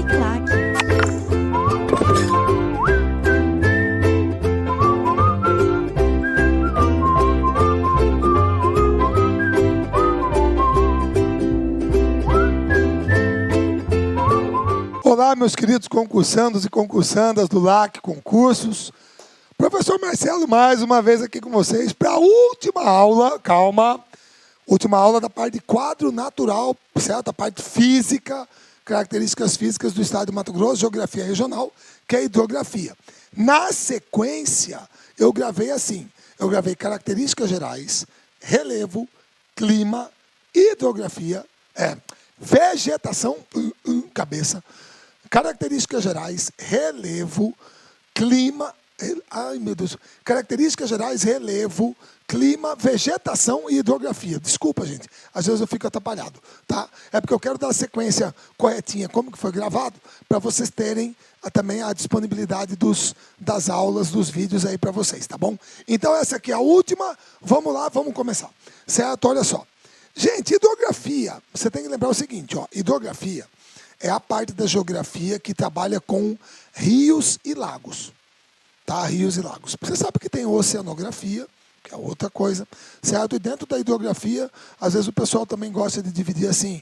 Uniclac. Olá, meus queridos concursandos e concursandas do LAC Concursos. Professor Marcelo, mais uma vez aqui com vocês para a última aula, última aula da parte de quadro natural, certo? A parte física, características físicas do estado de Mato Grosso, geografia regional, que é a hidrografia. Na sequência, eu gravei assim, características gerais, relevo, clima, hidrografia, vegetação, cabeça, características gerais, relevo, clima, características gerais, relevo, clima, vegetação e hidrografia. Desculpa, gente, às vezes eu fico atrapalhado, tá? É porque eu quero dar a sequência corretinha, como que foi gravado, para vocês terem também a disponibilidade das aulas, dos vídeos aí para vocês, tá bom? Então essa aqui é a última, vamos lá, vamos começar, certo? Olha só. Gente, hidrografia, você tem que lembrar o seguinte, ó, hidrografia é a parte da geografia que trabalha com rios e lagos, tá? Rios e lagos. Você sabe que tem oceanografia, que é outra coisa, certo? E dentro da hidrografia, às vezes o pessoal também gosta de dividir assim,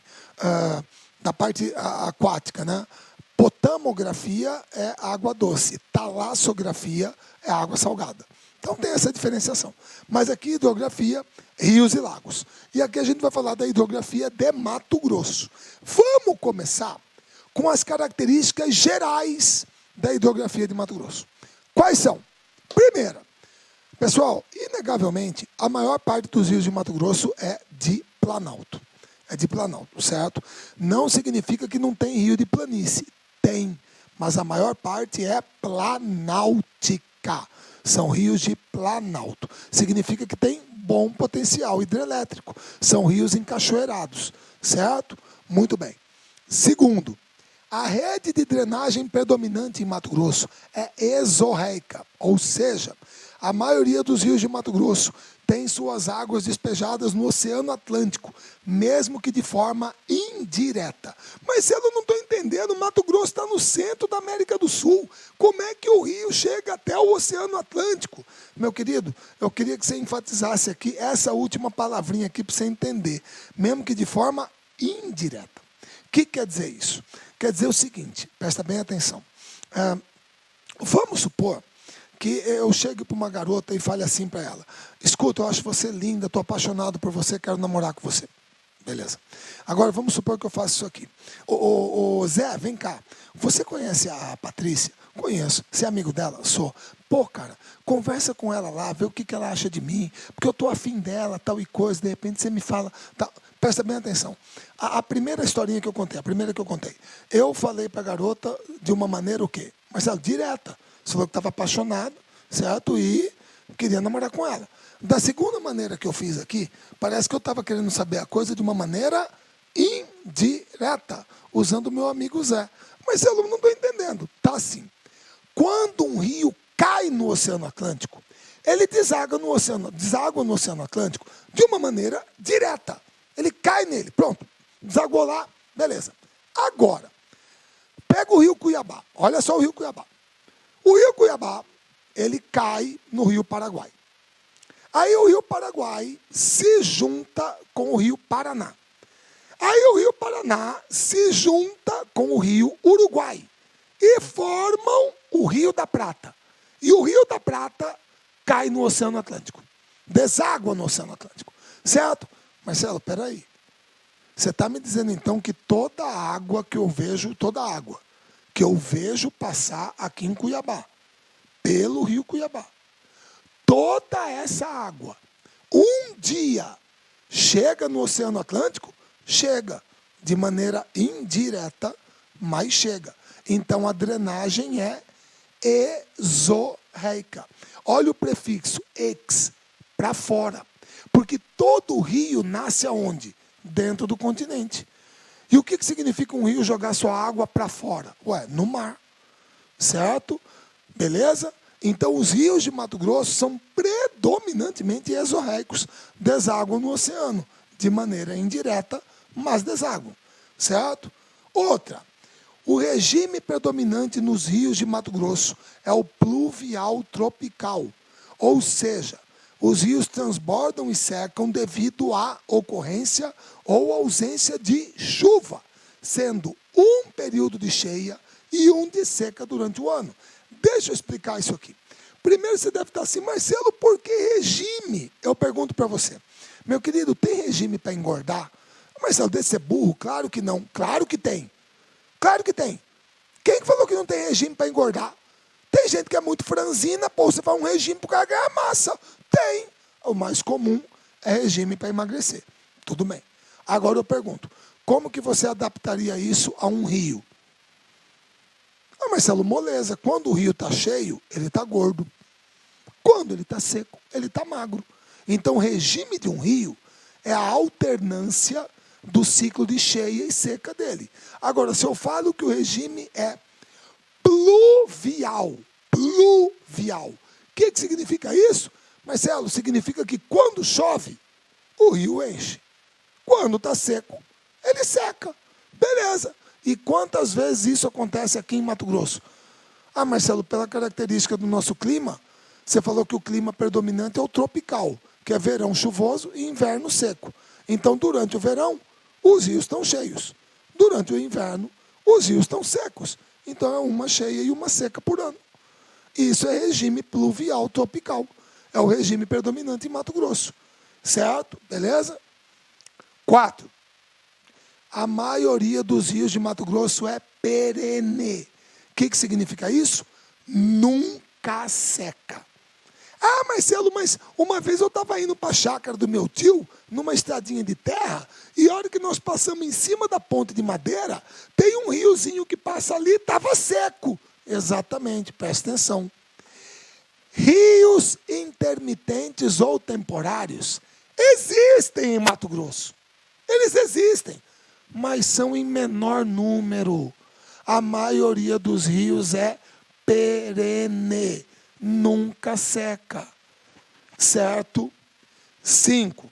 da parte aquática, né? Potamografia é água doce, talassografia é água salgada. Então tem essa diferenciação. Mas aqui, hidrografia, rios e lagos. E aqui a gente vai falar da hidrografia de Mato Grosso. Vamos começar com as características gerais da hidrografia de Mato Grosso. Quais são? Primeira, pessoal, inegavelmente, a maior parte dos rios de Mato Grosso é de planalto. É de planalto, certo? Não significa que não tem rio de planície. Tem, mas a maior parte é planáltica. São rios de planalto. Significa que tem bom potencial hidrelétrico. São rios encachoeirados, certo? Muito bem. Segundo, a rede de drenagem predominante em Mato Grosso é exorreica, ou seja, a maioria dos rios de Mato Grosso tem suas águas despejadas no Oceano Atlântico, mesmo que de forma indireta. Mas eu não estou entendendo, Mato Grosso está no centro da América do Sul. Como é que o rio chega até o Oceano Atlântico? Meu querido, eu queria que você enfatizasse aqui essa última palavrinha aqui para você entender, mesmo que de forma indireta. O que quer dizer isso? Quer dizer o seguinte, presta bem atenção. Vamos supor que eu chegue para uma garota e fale assim para ela: escuta, eu acho você linda, estou apaixonado por você, quero namorar com você. Beleza. Agora vamos supor que eu faço isso aqui. Ô Zé, vem cá. Você conhece a Patrícia? Conheço. Você é amigo dela? Sou. Pô, cara, conversa com ela lá, vê o que ela acha de mim, porque eu estou afim dela, tal e coisa, de repente você me fala. Tal. Presta bem atenção. A primeira historinha que eu contei, eu falei para a garota de uma maneira o quê? Marcelo, direta. Você falou que estava apaixonado, certo? E queria namorar com ela. Da segunda maneira que eu fiz aqui, parece que eu estava querendo saber a coisa de uma maneira indireta, usando o meu amigo Zé. Mas eu não estou entendendo. Tá assim. Quando um rio cai no Oceano Atlântico, ele deságua no Oceano Atlântico de uma maneira direta. Ele cai nele, pronto. Desaguou lá, beleza. Agora, pega o rio Cuiabá. Olha só o rio Cuiabá. O rio Cuiabá, ele cai no rio Paraguai. Aí o rio Paraguai se junta com o rio Paraná. Aí o rio Paraná se junta com o rio Uruguai. E formam o Rio da Prata. E o Rio da Prata cai no Oceano Atlântico. Deságua no Oceano Atlântico. Certo? Marcelo, peraí. Você está me dizendo então que toda a água que eu vejo passar aqui em Cuiabá, pelo rio Cuiabá, toda essa água, um dia chega no Oceano Atlântico? Chega. De maneira indireta, mas chega. Então a drenagem é exorreica. Olha o prefixo ex, para fora. Porque todo rio nasce aonde? Dentro do continente. E o que significa um rio jogar sua água para fora? Ué, no mar. Certo? Beleza? Então os rios de Mato Grosso são predominantemente exorreicos. Desaguam no oceano. De maneira indireta, mas desaguam. Certo? Outra. O regime predominante nos rios de Mato Grosso é o pluvial tropical, ou seja, os rios transbordam e secam devido à ocorrência ou ausência de chuva, sendo um período de cheia e um de seca durante o ano. Deixa eu explicar isso aqui. Primeiro você deve estar assim, Marcelo, por que regime? Eu pergunto para você, meu querido, tem regime para engordar? Marcelo, deve ser burro? Claro que não. Claro que tem. Claro que tem. Quem falou que não tem regime para engordar? Tem gente que é muito franzina, pô, você faz um regime para o cara ganhar massa. Tem. O mais comum é regime para emagrecer. Tudo bem. Agora eu pergunto, como que você adaptaria isso a um rio? Ah, Marcelo, moleza. Quando o rio está cheio, ele está gordo. Quando ele está seco, ele está magro. Então, o regime de um rio é a alternância do ciclo de cheia e seca dele. Agora, se eu falo que o regime é pluvial, o que significa isso? Marcelo, significa que quando chove, o rio enche. Quando está seco, ele seca. Beleza. E quantas vezes isso acontece aqui em Mato Grosso? Ah, Marcelo, pela característica do nosso clima, você falou que o clima predominante é o tropical, que é verão chuvoso e inverno seco. Então, durante o verão, os rios estão cheios. Durante o inverno, os rios estão secos. Então, é uma cheia e uma seca por ano. Isso é regime pluvial tropical. É o regime predominante em Mato Grosso. Certo? Beleza? 4. A maioria dos rios de Mato Grosso é perene. O que significa isso? Nunca seca. Ah, Marcelo, mas uma vez eu estava indo para a chácara do meu tio, numa estradinha de terra, e a hora que nós passamos em cima da ponte de madeira, tem um riozinho que passa ali, estava seco. Exatamente, presta atenção. Rios intermitentes ou temporários existem em Mato Grosso. Eles existem, mas são em menor número. A maioria dos rios é perene, nunca seca. Certo? 5.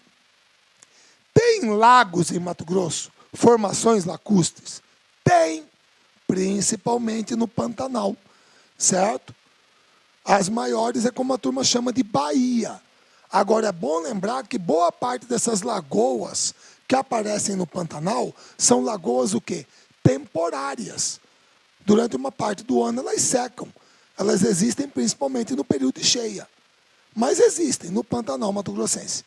Tem lagos em Mato Grosso? Formações lacustres? Tem, principalmente no Pantanal. Certo? As maiores é como a turma chama de baía. Agora, é bom lembrar que boa parte dessas lagoas que aparecem no Pantanal são lagoas o quê? Temporárias. Durante uma parte do ano elas secam. Elas existem principalmente no período de cheia. Mas existem no Pantanal mato-grossense.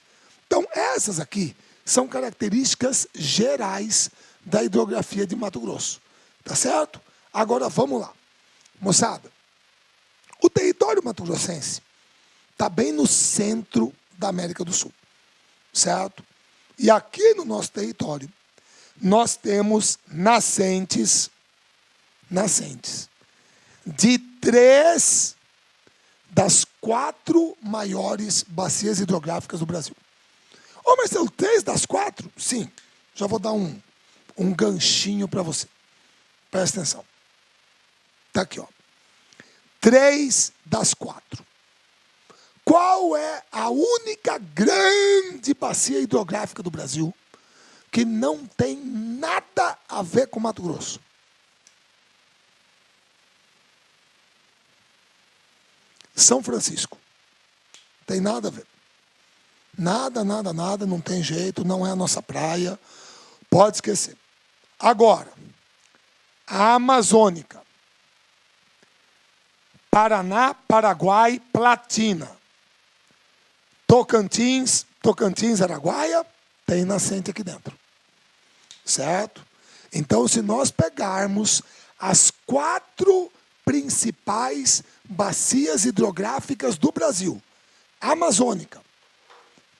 Então, essas aqui são características gerais da hidrografia de Mato Grosso. Tá certo? Agora, vamos lá. Moçada, o território mato-grossense está bem no centro da América do Sul. Certo? E aqui no nosso território, nós temos nascentes de 3 das 4 maiores bacias hidrográficas do Brasil. Ô Marcelo, 3 das 4? Sim. Já vou dar um ganchinho para você. Presta atenção. Está aqui, ó. 3 das 4. Qual é a única grande bacia hidrográfica do Brasil que não tem nada a ver com Mato Grosso? São Francisco. Tem nada a ver. Nada, não tem jeito, não é a nossa praia. Pode esquecer. Agora, a Amazônica. Paraná, Paraguai, Platina. Tocantins, Araguaia, tem nascente aqui dentro. Certo? Então, se nós pegarmos as 4 principais bacias hidrográficas do Brasil, Amazônica,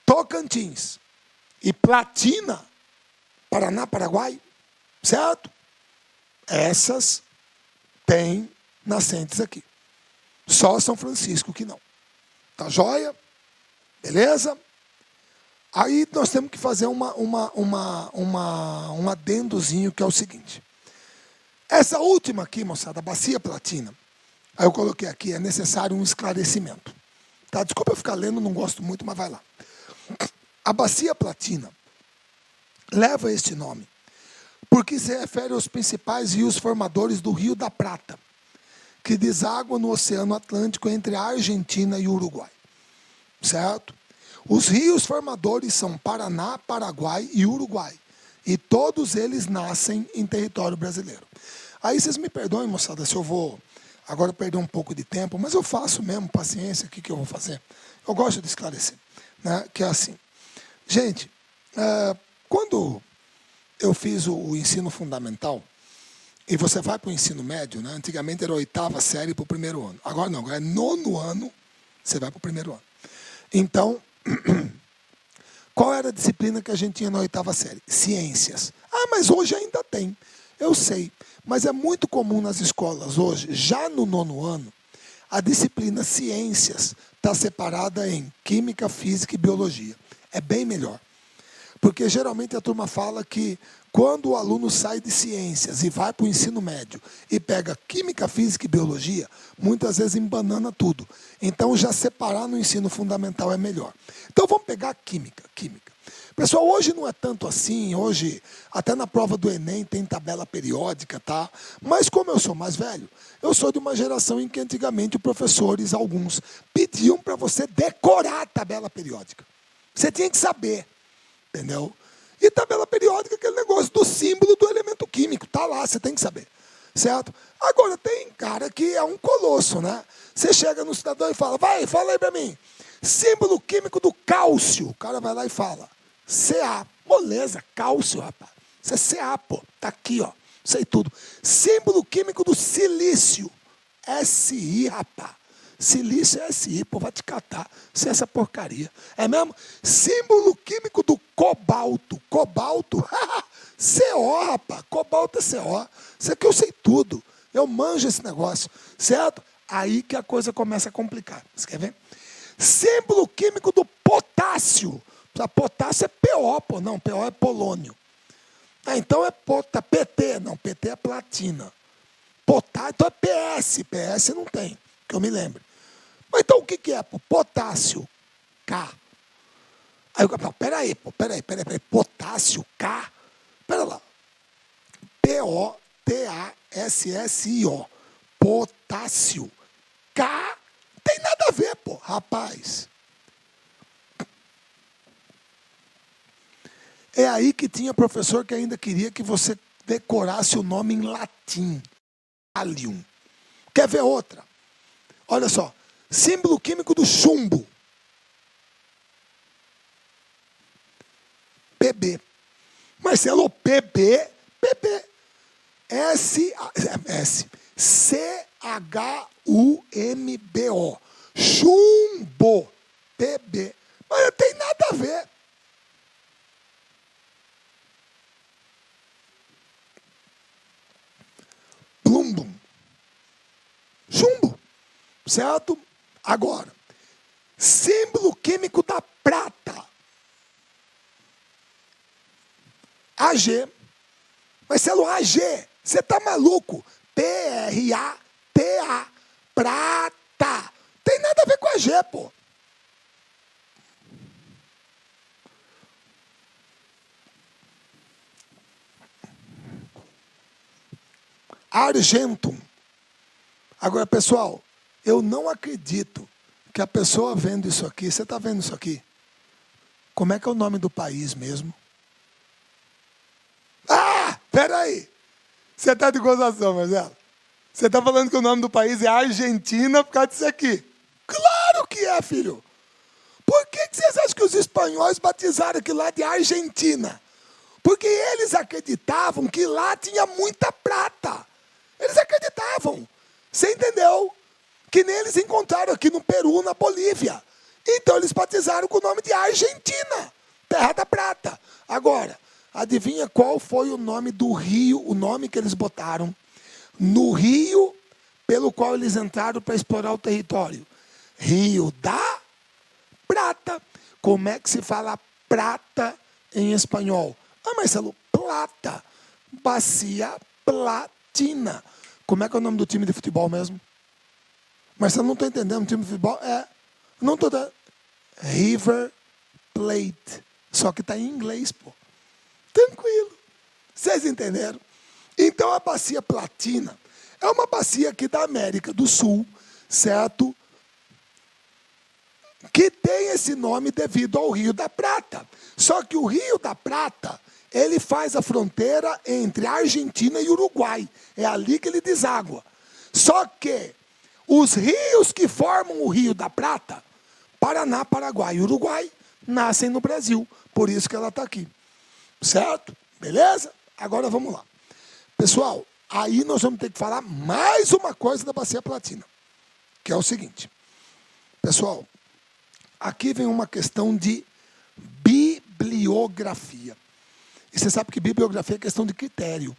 Tocantins e Platina, Paraná, Paraguai, certo? Essas têm nascentes aqui. Só São Francisco que não. Tá joia? Beleza? Aí nós temos que fazer um adendozinho, que é o seguinte. Essa última aqui, moçada, a bacia platina, aí eu coloquei aqui, é necessário um esclarecimento. Tá? Desculpa eu ficar lendo, não gosto muito, mas vai lá. A bacia platina leva este nome porque se refere aos principais rios formadores do Rio da Prata, que deságua no Oceano Atlântico entre a Argentina e o Uruguai. Certo? Os rios formadores são Paraná, Paraguai e Uruguai. E todos eles nascem em território brasileiro. Aí vocês me perdoem, moçada, se eu vou agora perder um pouco de tempo, mas eu faço mesmo, paciência, o que eu vou fazer? Eu gosto de esclarecer, né? Que é assim. Gente, quando eu fiz o ensino fundamental, e você vai para o ensino médio, né? Antigamente era a 8ª série para o 1º ano. Agora não, agora é 9º ano, você vai para o 1º ano. Então, qual era a disciplina que a gente tinha na 8ª série? Ciências. Ah, mas hoje ainda tem. Eu sei, mas é muito comum nas escolas hoje, já no 9º ano, a disciplina Ciências está separada em Química, Física e Biologia. É bem melhor. Porque geralmente a turma fala que quando o aluno sai de ciências e vai para o ensino médio e pega química, física e biologia, muitas vezes embanana tudo. Então já separar no ensino fundamental é melhor. Então vamos pegar química. Pessoal, hoje não é tanto assim, hoje até na prova do Enem tem tabela periódica, tá? Mas como eu sou mais velho, eu sou de uma geração em que antigamente os professores, alguns, pediam para você decorar a tabela periódica. Você tinha que saber. Entendeu? E tabela periódica é aquele negócio do símbolo do elemento químico. Tá lá, você tem que saber. Certo? Agora, tem cara que é um colosso, né? Você chega no cidadão e fala, fala aí pra mim. Símbolo químico do cálcio. O cara vai lá e fala, Ca. Moleza, cálcio, rapaz. Isso é Ca, pô. Tá aqui, ó. Sei tudo. Símbolo químico do silício. Si, rapaz. Silício é SI, pô, vai te catar. Isso é essa porcaria. É mesmo? Símbolo químico do cobalto. Cobalto? CO, rapaz. Cobalto é CO. Isso aqui eu sei tudo. Eu manjo esse negócio. Certo? Aí que a coisa começa a complicar. Você quer ver? Símbolo químico do potássio. Potássio é PO, pô. Não, PO é polônio. Então é PT. Não, PT é platina. Potássio, então é PS. PS não tem, que eu me lembro. Mas então o que é? Pô? Potássio, K. Aí eu falo, peraí. Potássio, K. Pera lá. P-O-T-A-S-S-I-O. Potássio. K. Tem nada a ver, pô. Rapaz. É aí que tinha professor que ainda queria que você decorasse o nome em latim. Allium. Quer ver outra? Olha só. Símbolo químico do chumbo. PB. Marcelo, PB. C-H-U-M-B-O. Chumbo. PB. Mas não tem nada a ver. Plumbum. Chumbo. Certo? Agora, símbolo químico da prata. AG. Marcelo, AG. Você tá maluco? P-R-A-T-A. Prata. Tem nada a ver com AG, pô. Argentum. Agora, pessoal, eu não acredito que a pessoa vendo isso aqui, você está vendo isso aqui? Como é que é o nome do país mesmo? Ah, peraí. Você está de gozação, Marcelo. Você está falando que o nome do país é Argentina por causa disso aqui. Claro que é, filho. Por que vocês acham que os espanhóis batizaram aquilo lá de Argentina? Porque eles acreditavam que lá tinha muita prata. Eles acreditavam. Você entendeu? Que nem eles encontraram aqui no Peru, na Bolívia. Então eles batizaram com o nome de Argentina, Terra da Prata. Agora, adivinha qual foi o nome do rio, o nome que eles botaram no rio pelo qual eles entraram para explorar o território? Rio da Prata. Como é que se fala prata em espanhol? Ah, Marcelo, plata. Bacia Platina. Como é que é o nome do time de futebol mesmo? Mas você não está entendendo, o time de futebol não estou entendendo. River Plate. Só que está em inglês, pô. Tranquilo. Vocês entenderam? Então a bacia platina é uma bacia aqui da América do Sul, certo? Que tem esse nome devido ao Rio da Prata. Só que o Rio da Prata, ele faz a fronteira entre a Argentina e o Uruguai. É ali que ele deságua. Só que os rios que formam o Rio da Prata, Paraná, Paraguai e Uruguai, nascem no Brasil. Por isso que ela está aqui. Certo? Beleza? Agora vamos lá. Pessoal, aí nós vamos ter que falar mais uma coisa da bacia platina, que é o seguinte. Pessoal, aqui vem uma questão de bibliografia. E você sabe que bibliografia é questão de critério.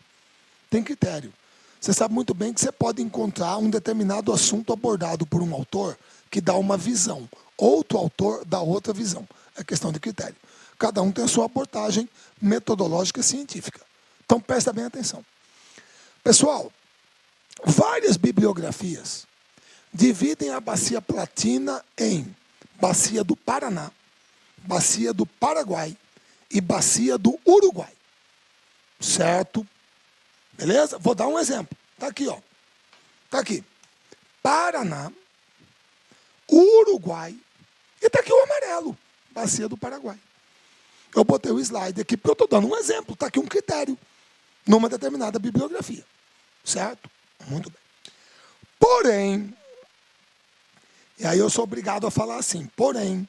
Tem critério. Você sabe muito bem que você pode encontrar um determinado assunto abordado por um autor que dá uma visão. Outro autor dá outra visão. É questão de critério. Cada um tem a sua abordagem metodológica e científica. Então presta bem atenção. Pessoal, várias bibliografias dividem a bacia platina em bacia do Paraná, bacia do Paraguai e bacia do Uruguai. Certo? Beleza? Vou dar um exemplo. Está aqui, ó. Está aqui. Paraná, Uruguai e está aqui o amarelo, bacia do Paraguai. Eu botei o slide aqui porque eu estou dando um exemplo. Está aqui um critério numa determinada bibliografia. Certo? Muito bem. Porém, e aí eu sou obrigado a falar assim, porém,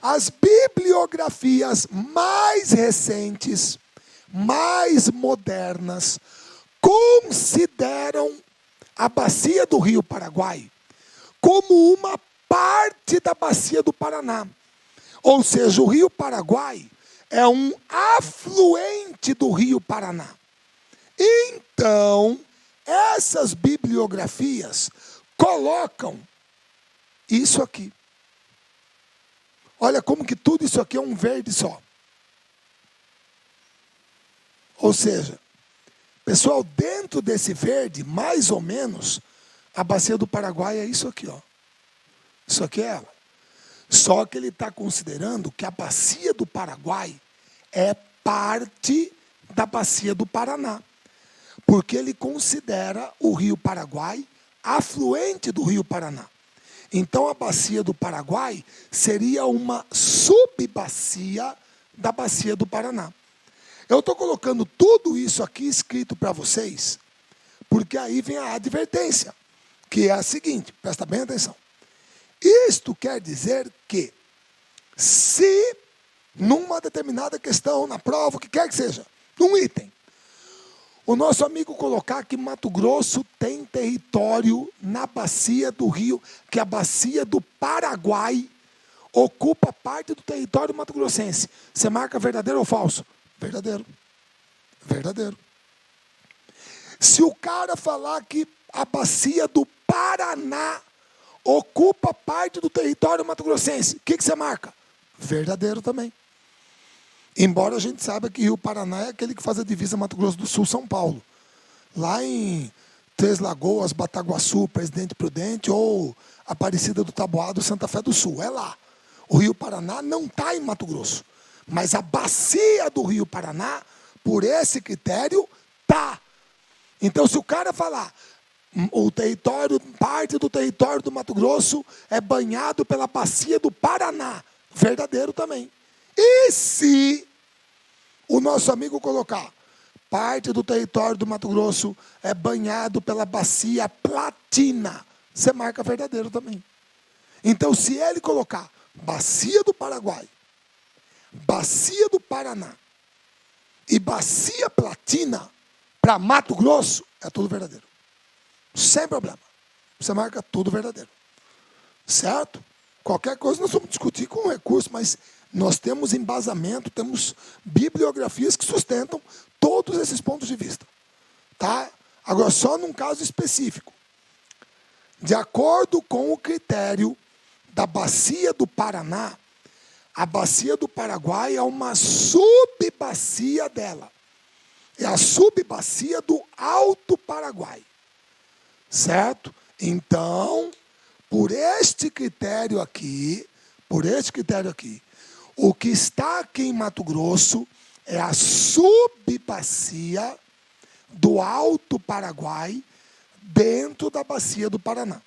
as bibliografias mais recentes, mais modernas, consideram a bacia do Rio Paraguai como uma parte da bacia do Paraná. Ou seja, o Rio Paraguai é um afluente do Rio Paraná. Então, essas bibliografias colocam isso aqui. Olha como que tudo isso aqui é um verde só. Ou seja, pessoal, dentro desse verde, mais ou menos, a bacia do Paraguai é isso aqui, ó. Isso aqui é ela. Só que ele está considerando que a bacia do Paraguai é parte da bacia do Paraná. Porque ele considera o Rio Paraguai afluente do Rio Paraná. Então a bacia do Paraguai seria uma subbacia da bacia do Paraná. Eu estou colocando tudo isso aqui escrito para vocês, porque aí vem a advertência, que é a seguinte, presta bem atenção. Isto quer dizer que, se numa determinada questão, na prova, o que quer que seja, num item, o nosso amigo colocar que Mato Grosso tem território na bacia do rio, que a bacia do Paraguai ocupa parte do território mato-grossense. Você marca verdadeiro ou falso? Verdadeiro. Verdadeiro. Se o cara falar que a bacia do Paraná ocupa parte do território mato-grossense, o que você marca? Verdadeiro também. Embora a gente saiba que Rio Paraná é aquele que faz a divisa Mato Grosso do Sul, São Paulo. Lá em Três Lagoas, Bataguaçu, Presidente Prudente ou Aparecida do Taboado, Santa Fé do Sul. É lá. O Rio Paraná não está em Mato Grosso. Mas a bacia do Rio Paraná, por esse critério, tá. Então, se o cara falar o território, parte do território do Mato Grosso é banhado pela bacia do Paraná, verdadeiro também. E se o nosso amigo colocar parte do território do Mato Grosso é banhado pela bacia platina, você marca verdadeiro também. Então, se ele colocar bacia do Paraguai, bacia do Paraná e bacia platina para Mato Grosso, é tudo verdadeiro. Sem problema. Você marca tudo verdadeiro. Certo? Qualquer coisa nós vamos discutir com o recurso, mas nós temos embasamento, temos bibliografias que sustentam todos esses pontos de vista. Tá? Agora, só num caso específico. De acordo com o critério da bacia do Paraná, a bacia do Paraguai é uma subbacia dela. É a subbacia do Alto Paraguai. Certo? Então, por este critério aqui, o que está aqui em Mato Grosso É a subbacia do Alto Paraguai dentro da bacia do Paraná.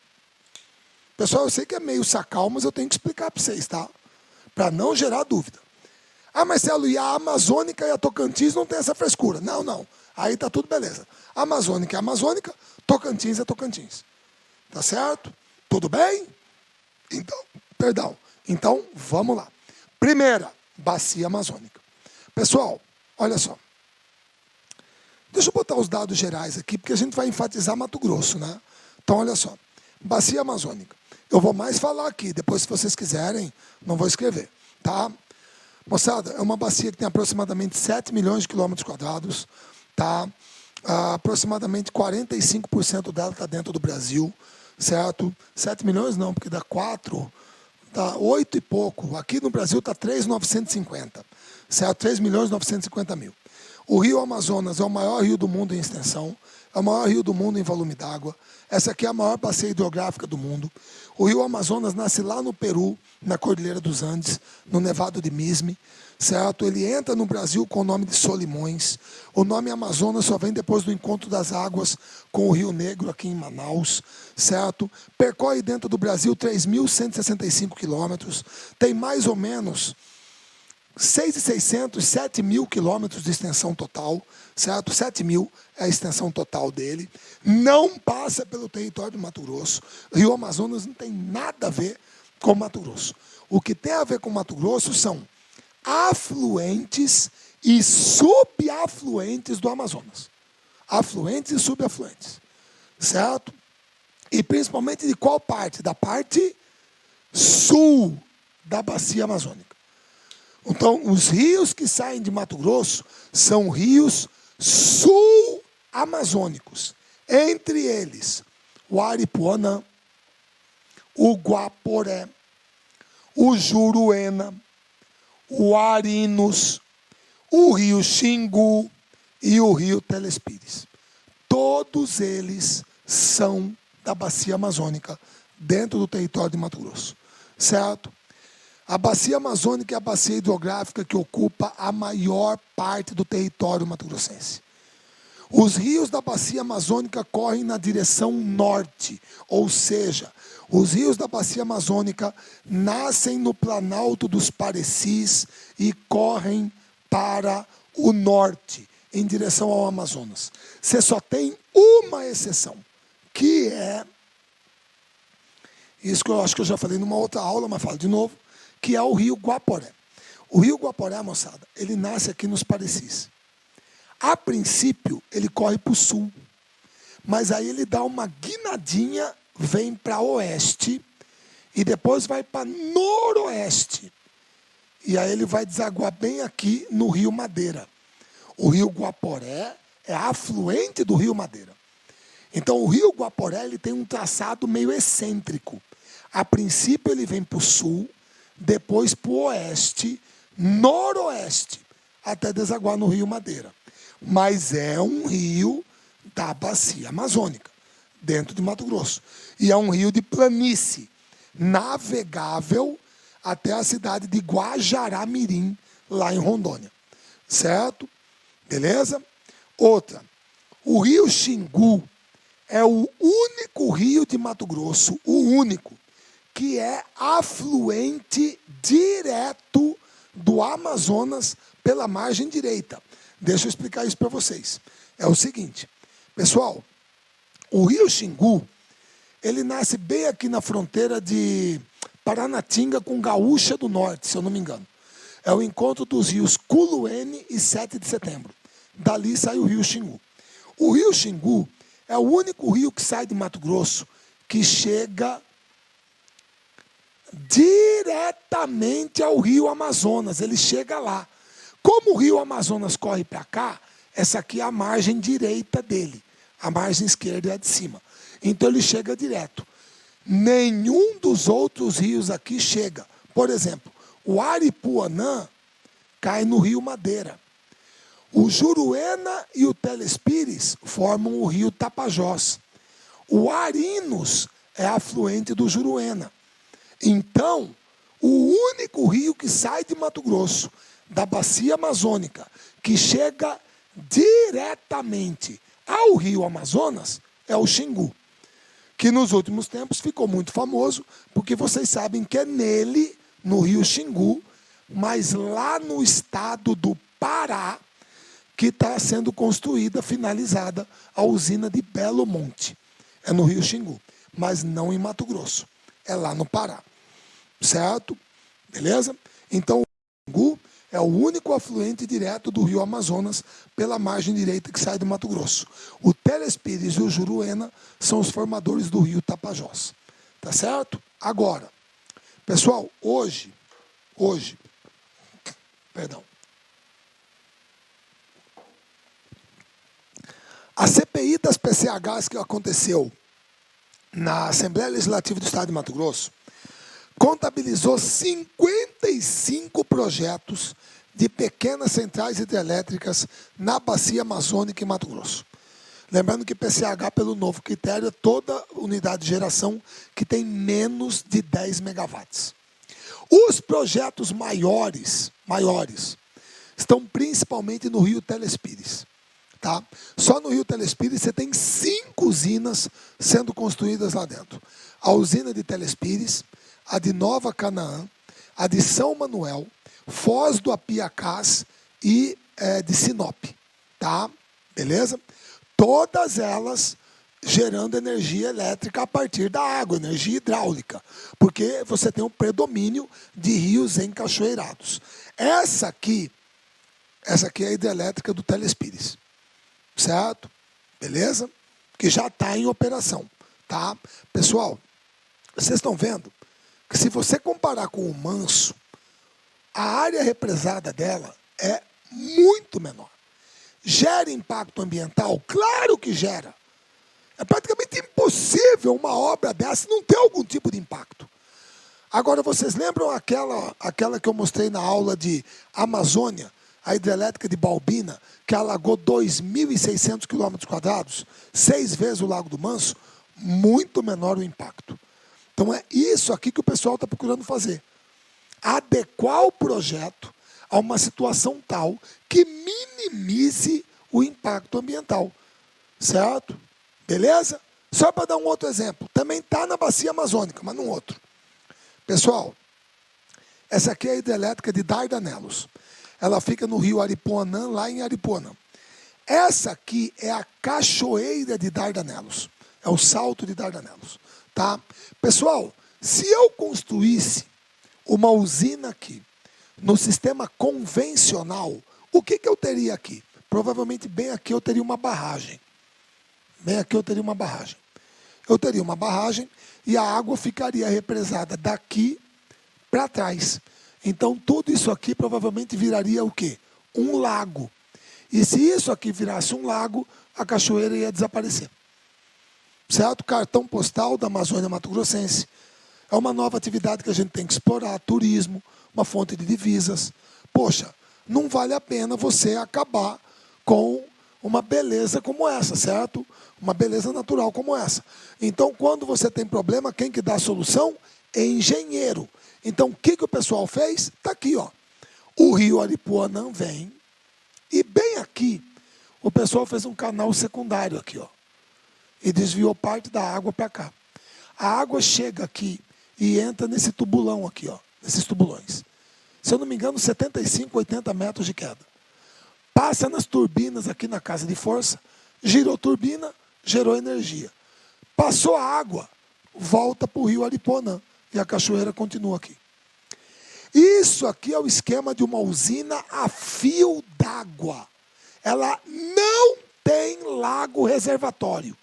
Pessoal, eu sei que é meio sacal, mas eu tenho que explicar para vocês, tá? Para não gerar dúvida. Ah, Marcelo, e a Amazônica e a Tocantins não tem essa frescura. Não, não. Aí tá tudo beleza. Amazônica é Amazônica, Tocantins é Tocantins. Tá certo? Tudo bem? Então, perdão. Então, vamos lá. Primeira, bacia amazônica. Pessoal, olha só. Deixa eu botar os dados gerais aqui, porque a gente vai enfatizar Mato Grosso, né? Então, olha só. Bacia amazônica. Eu vou mais falar aqui, depois, se vocês quiserem, não vou escrever, tá? Moçada, é uma bacia que tem aproximadamente 7 milhões de quilômetros quadrados, tá? Aproximadamente 45% dela está dentro do Brasil, certo? 7 milhões não, porque dá 4, dá 8 e pouco. Aqui no Brasil está 3.950, certo? 3 milhões e 950 mil. O rio Amazonas é o maior rio do mundo em extensão, é o maior rio do mundo em volume d'água. Essa aqui é a maior bacia hidrográfica do mundo. O rio Amazonas nasce lá no Peru, na Cordilheira dos Andes, no Nevado de Misme, certo? Ele entra no Brasil com o nome de Solimões. O nome Amazonas só vem depois do encontro das águas com o Rio Negro, aqui em Manaus, certo? Percorre dentro do Brasil 3.165 quilômetros, tem mais ou menos 6.600, 7.000 quilômetros de extensão total, certo? 7.000 é a extensão total dele. Não passa pelo território do Mato Grosso. Rio Amazonas não tem nada a ver com Mato Grosso. O que tem a ver com Mato Grosso são afluentes e subafluentes do Amazonas. Afluentes e subafluentes, certo? E principalmente de qual parte? Da parte sul da bacia amazônica. Então, os rios que saem de Mato Grosso são rios sul-amazônicos. Entre eles, o Aripuanã, o Guaporé, o Juruena, o Arinos, o rio Xingu e o rio Telespires. Todos eles são da bacia amazônica, dentro do território de Mato Grosso. Certo? A bacia amazônica é a bacia hidrográfica que ocupa a maior parte do território mato-grossense. Os rios da bacia amazônica correm na direção norte, ou seja, os rios da bacia amazônica nascem no Planalto dos Parecis e correm para o norte, em direção ao Amazonas. Você só tem uma exceção, que é, isso que eu acho que eu já falei numa outra aula, mas falo de novo, que é o rio Guaporé. O rio Guaporé, moçada, ele nasce aqui nos Parecis. A princípio, ele corre para o sul, mas aí ele dá uma guinadinha, vem para oeste, e depois vai para noroeste. E aí ele vai desaguar bem aqui no rio Madeira. O rio Guaporé é afluente do rio Madeira. Então, o rio Guaporé ele tem um traçado meio excêntrico. A princípio, ele vem para o sul, depois para o oeste, noroeste, até desaguar no rio Madeira. Mas é um rio da bacia amazônica, dentro de Mato Grosso. E é um rio de planície, navegável até a cidade de Guajará-Mirim, lá em Rondônia. Certo? Beleza? Outra, o rio Xingu é o único rio de Mato Grosso, o único, que é afluente direto do Amazonas pela margem direita. Deixa eu explicar isso para vocês. É o seguinte, pessoal, o rio Xingu, ele nasce bem aqui na fronteira de Paranatinga com Gaúcha do Norte, se eu não me engano. É o encontro dos rios Culuene e 7 de Setembro. Dali sai o rio Xingu. O rio Xingu é o único rio que sai de Mato Grosso que chega diretamente ao rio Amazonas, ele chega lá. Como o rio Amazonas corre para cá, essa aqui é a margem direita dele, a margem esquerda é a de cima. Então ele chega direto. Nenhum dos outros rios aqui chega. Por exemplo, o Aripuanã cai no rio Madeira. O Juruena e o Telespires formam o rio Tapajós. O Arinos é afluente do Juruena. Então, o único rio que sai de Mato Grosso, da bacia amazônica, que chega diretamente ao rio Amazonas, é o Xingu, que nos últimos tempos ficou muito famoso, porque vocês sabem que é nele, no rio Xingu, mas lá no estado do Pará, que está sendo construída, finalizada, a usina de Belo Monte. É no rio Xingu, mas não em Mato Grosso. É lá no Pará. Certo? Beleza? Então, o Xingu é o único afluente direto do rio Amazonas pela margem direita que sai do Mato Grosso. O Telespires e o Juruena são os formadores do rio Tapajós. Tá certo? Agora, pessoal, hoje, a CPI das PCHs que aconteceu na Assembleia Legislativa do Estado de Mato Grosso contabilizou 55 projetos de pequenas centrais hidrelétricas na bacia amazônica em Mato Grosso. Lembrando que PCH, pelo novo critério, é toda unidade de geração que tem menos de 10 megawatts. Os projetos maiores estão principalmente no rio Telespires. Tá? Só no rio Telespires você tem 5 usinas sendo construídas lá dentro. A usina de Telespires, a de Nova Canaã, a de São Manuel, Foz do Apiacás e de Sinop. Tá? Beleza? Todas elas gerando energia elétrica a partir da água, energia hidráulica, porque você tem um predomínio de rios encachoeirados. Essa aqui é a hidrelétrica do Telespires. Certo? Beleza? Que já está em operação. Tá? Pessoal, vocês estão vendo que se você comparar com o Manso, a área represada dela é muito menor. Gera impacto ambiental? Claro que gera. É praticamente impossível uma obra dessa não ter algum tipo de impacto. Agora, vocês lembram aquela que eu mostrei na aula de Amazônia, a hidrelétrica de Balbina, que alagou 2.600 km², 6 vezes o Lago do Manso? Muito menor o impacto. Então é isso aqui que o pessoal está procurando fazer. Adequar o projeto a uma situação tal que minimize o impacto ambiental. Certo? Beleza? Só para dar um outro exemplo. Também está na bacia amazônica, mas num outro. Pessoal, essa aqui é a hidrelétrica de Dardanelos. Ela fica no rio Aripuanã, lá em Aripuanã. Essa aqui é a cachoeira de Dardanelos. É o salto de Dardanelos. Tá? Pessoal, se eu construísse uma usina aqui, no sistema convencional, o que eu teria aqui? Provavelmente bem aqui eu teria uma barragem. Bem aqui eu teria uma barragem. Eu teria uma barragem e a água ficaria represada daqui para trás. Então, tudo isso aqui provavelmente viraria o quê? Um lago. E se isso aqui virasse um lago, a cachoeira ia desaparecer. Certo? Cartão postal da Amazônia Mato Grossense. É uma nova atividade que a gente tem que explorar, turismo, uma fonte de divisas. Poxa, não vale a pena você acabar com uma beleza como essa, certo? Uma beleza natural como essa. Então, quando você tem problema, quem que dá a solução? É engenheiro. Então, o que o pessoal fez? Está aqui, ó. O rio Aripuanã vem e bem aqui, o pessoal fez um canal secundário aqui, ó. E desviou parte da água para cá. A água chega aqui e entra nesse tubulão aqui, ó. Nesses tubulões. Se eu não me engano, 75, 80 metros de queda. Passa nas turbinas aqui na casa de força, girou turbina, gerou energia. Passou a água, volta para o rio Aripuanã. E a cachoeira continua aqui. Isso aqui é o esquema de uma usina a fio d'água. Ela não tem lago reservatório.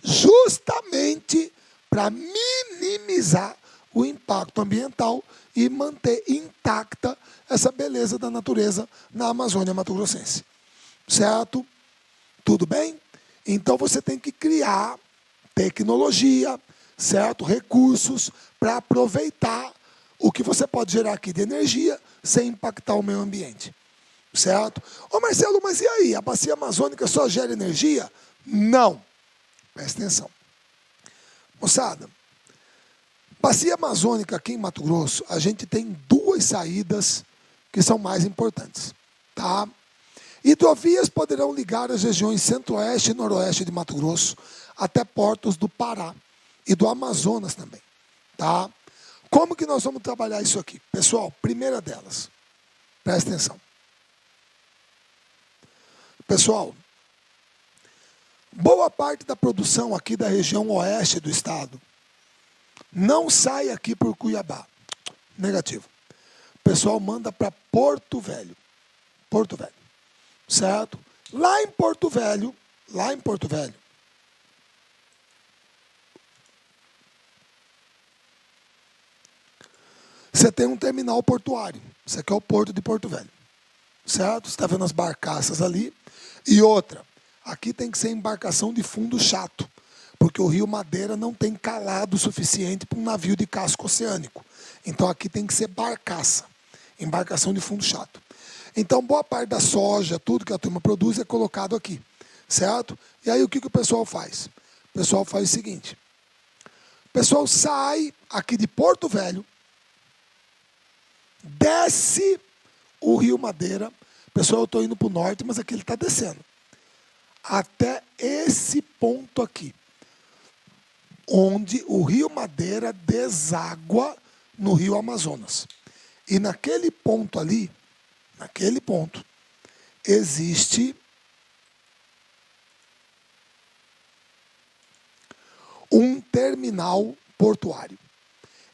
Justamente para minimizar o impacto ambiental e manter intacta essa beleza da natureza na Amazônia Mato Grossense. Certo? Tudo bem? Então você tem que criar tecnologia, certo? Recursos para aproveitar o que você pode gerar aqui de energia sem impactar o meio ambiente. Certo? Ô Marcelo, mas e aí? A bacia amazônica só gera energia? Não. Presta atenção. Moçada, bacia amazônica aqui em Mato Grosso, a gente tem 2 saídas que são mais importantes. Tá? Hidrovias poderão ligar as regiões centro-oeste e noroeste de Mato Grosso até portos do Pará e do Amazonas também. Tá? Como que nós vamos trabalhar isso aqui? Pessoal, primeira delas, presta atenção. Pessoal, boa parte da produção aqui da região oeste do estado não sai aqui por Cuiabá. Negativo. O pessoal manda para Porto Velho. Porto Velho. Certo? Lá em Porto Velho, você tem um terminal portuário. Isso aqui é o porto de Porto Velho. Certo? Você está vendo as barcaças ali. E outra, aqui tem que ser embarcação de fundo chato, porque o Rio Madeira não tem calado suficiente para um navio de casco oceânico. Então aqui tem que ser barcaça, embarcação de fundo chato. Então boa parte da soja, tudo que a turma produz é colocado aqui, certo? E aí o que o pessoal faz? O pessoal faz o seguinte, o pessoal sai aqui de Porto Velho, desce o Rio Madeira. Pessoal, eu estou indo para o norte, mas aqui ele está descendo. Até esse ponto aqui, onde o Rio Madeira deságua no Rio Amazonas. E naquele ponto ali, existe um terminal portuário.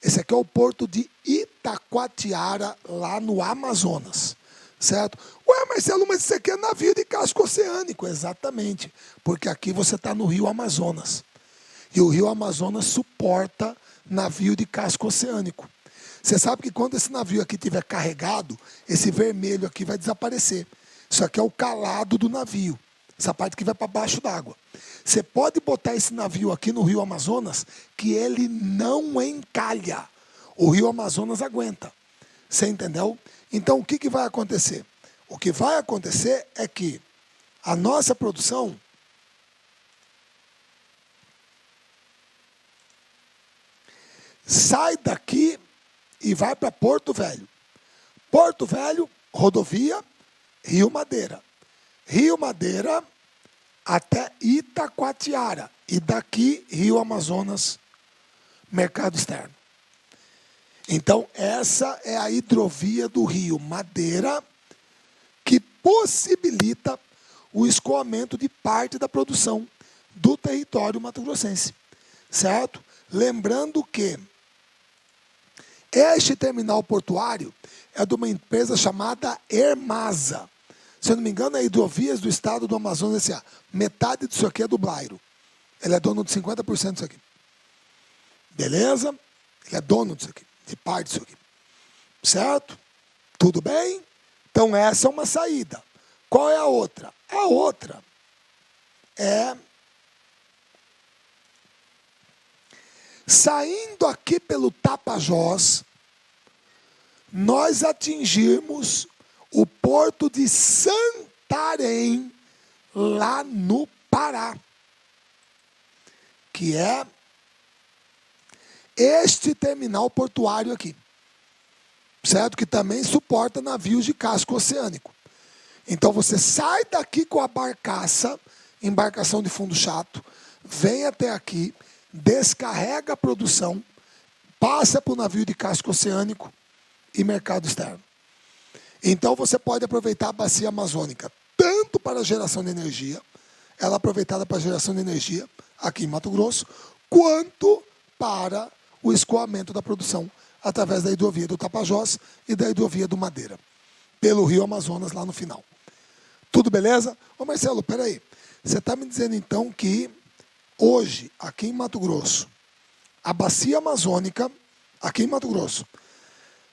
Esse aqui é o porto de Itacoatiara, lá no Amazonas. Certo? Ué, Marcelo, mas isso aqui é navio de casco oceânico. Exatamente, porque aqui você está no Rio Amazonas. E o Rio Amazonas suporta navio de casco oceânico. Você sabe que quando esse navio aqui estiver carregado, esse vermelho aqui vai desaparecer. Isso aqui é o calado do navio. Essa parte que vai para baixo d'água. Você pode botar esse navio aqui no Rio Amazonas, que ele não encalha. O Rio Amazonas aguenta. Você entendeu? Então, o que vai acontecer? O que vai acontecer é que a nossa produção sai daqui e vai para Porto Velho. Porto Velho, rodovia, Rio Madeira. Rio Madeira até Itacoatiara. E daqui, Rio Amazonas, mercado externo. Então, essa é a hidrovia do Rio Madeira, que possibilita o escoamento de parte da produção do território mato-grossense. Certo? Lembrando que este terminal portuário é de uma empresa chamada Ermasa. Se eu não me engano, é Hidrovias do Estado do Amazonas S.A. Metade disso aqui é do Blairo. Ele é dono de 50% disso aqui. Beleza? Ele é dono disso aqui, de parte disso aqui. Certo? Tudo bem? Então essa é uma saída. Qual é a outra? A outra é saindo aqui pelo Tapajós, nós atingirmos o porto de Santarém, lá no Pará, que é este terminal portuário aqui, certo? Que também suporta navios de casco oceânico. Então você sai daqui com a barcaça, embarcação de fundo chato, vem até aqui, descarrega a produção, passa para o navio de casco oceânico e mercado externo. Então você pode aproveitar a bacia amazônica tanto para a geração de energia, ela é aproveitada para a geração de energia aqui em Mato Grosso, quanto para o escoamento da produção através da hidrovia do Tapajós e da hidrovia do Madeira, pelo Rio Amazonas lá no final. Tudo beleza? Ô Marcelo, peraí. Você está me dizendo então que hoje, aqui em Mato Grosso, a bacia amazônica, aqui em Mato Grosso,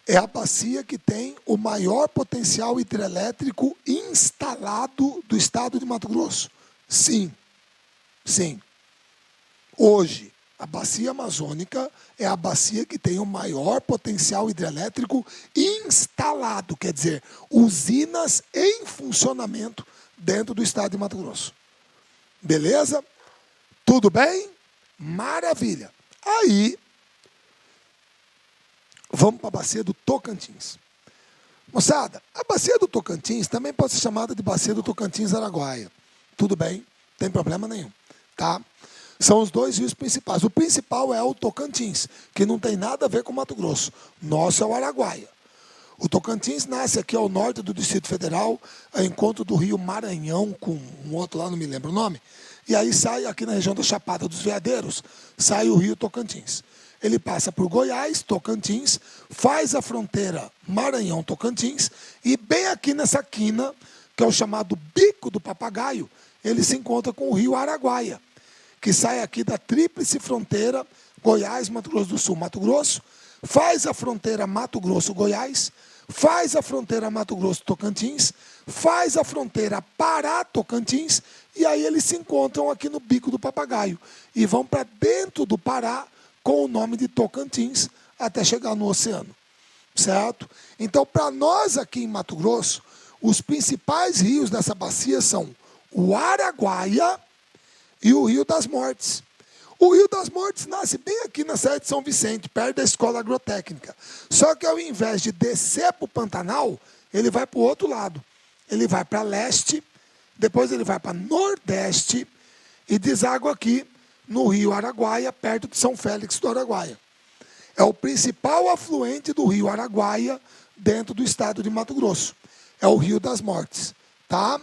é a bacia que tem o maior potencial hidrelétrico instalado do estado de Mato Grosso? Sim. Sim. Hoje, a bacia amazônica é a bacia que tem o maior potencial hidrelétrico instalado, quer dizer, usinas em funcionamento dentro do estado de Mato Grosso. Beleza? Tudo bem? Maravilha. Aí, vamos para a bacia do Tocantins. Moçada, a bacia do Tocantins também pode ser chamada de bacia do Tocantins-Araguaia. Tudo bem, não tem problema nenhum, tá? São os dois rios principais. O principal é o Tocantins, que não tem nada a ver com Mato Grosso. Nosso é o Araguaia. O Tocantins nasce aqui ao norte do Distrito Federal, ao encontro do rio Maranhão, com um outro lá, não me lembro o nome, e aí sai aqui na região da Chapada dos Veadeiros, sai o rio Tocantins. Ele passa por Goiás, Tocantins, faz a fronteira Maranhão-Tocantins, e bem aqui nessa quina, que é o chamado Bico do Papagaio, ele se encontra com o rio Araguaia, que sai aqui da tríplice fronteira Goiás, Mato Grosso do Sul, Mato Grosso, faz a fronteira Mato Grosso-Goiás, faz a fronteira Mato Grosso-Tocantins, faz a fronteira Pará-Tocantins, e aí eles se encontram aqui no Bico do Papagaio e vão para dentro do Pará com o nome de Tocantins até chegar no oceano, certo? Então, para nós aqui em Mato Grosso, os principais rios dessa bacia são o Araguaia e o Rio das Mortes. O Rio das Mortes nasce bem aqui na Serra de São Vicente, perto da Escola Agrotécnica. Só que ao invés de descer para o Pantanal, ele vai para o outro lado. Ele vai para leste, depois ele vai para nordeste e deságua aqui no Rio Araguaia, perto de São Félix do Araguaia. É o principal afluente do Rio Araguaia dentro do estado de Mato Grosso. É o Rio das Mortes, tá?